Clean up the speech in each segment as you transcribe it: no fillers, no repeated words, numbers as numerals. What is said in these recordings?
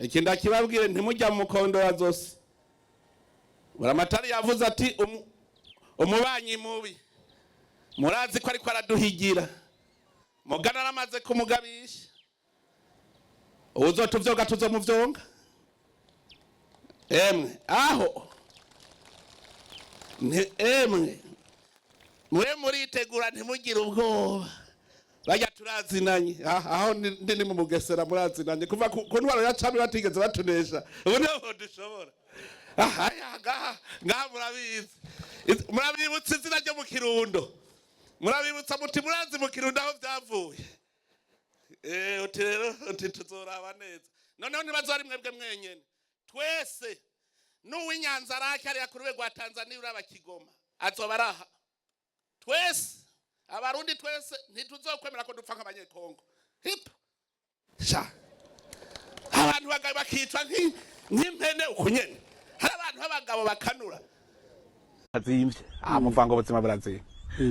Ikinda kibabwire ntimujya mu mukondora zose. Buramatari yavuze ati umubanyi mubi. Murazi ko ariko araduhigira. Mugana aramaze kumugabisha. Uzotuvyoga tuzomuvyonga. Emwe aho. Emwe. Muritegura ntimugire ubwoba. Bajya turazinanye aho ndi mu Bugesera murazinanye kuva ku ntwaro ya cyami batigeze batunesha ubu nabo dushobora ngaha murabibutsa izina ryo mu Kirundo murabibutsa muti murazi mu Kirundo aho byavuye uti rero uti tuzoraba neza noneho nibazari mwebwe mwenyene twese n'uw'Inyanza rake ari yakuruwe gwa Tanzania uraba Kigoma azobaraha twese Abarundi twese ntituzokwemera ko dupfa nk'abanyekongo. Hip. Sha. Abantu bagabo bakitwa nk'impene ukunyene. Hari abantu b'abagabo bakanura. Azimvye. Muvango buzima burazimvye.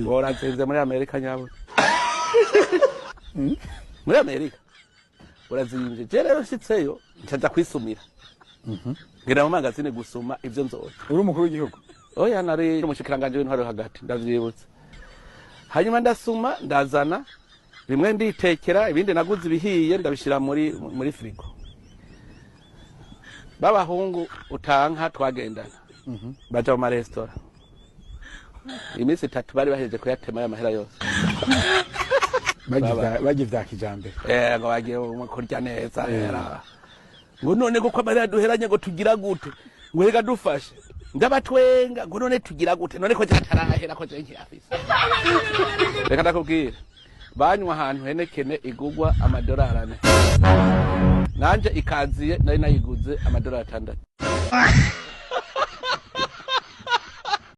Borazimvye muri Amerika nyabo. Muri Amerika. Borazimvye. Je rero shitseyo ncaza kwisumira. Ngira mu magazine gusuma ivyo nzoza. Uri umukuru w'igihugu. Oya nari umushikiranganje w'intwaro hagati ndavyibutse. Hanyuma ndasuma ndazana rimwe nditekera ibindi naguze ibihiye ndabishira muri frigo babahungu utanka twagendana baje mu restaurant imisi 3 bari baheje kuyatema ya mahera yose bagivya kijambe ngo bagiye kurya neza era ngo none ko amahera duheranye ngo tugira gute ngo reka dufashe ndabatwenga ngo none tugira gute none ko cyatarahera ko je nkiyafise reka ndakubwira banywa ahantu henekene igugwa $6 nanje ikaziye nari nayiguze $6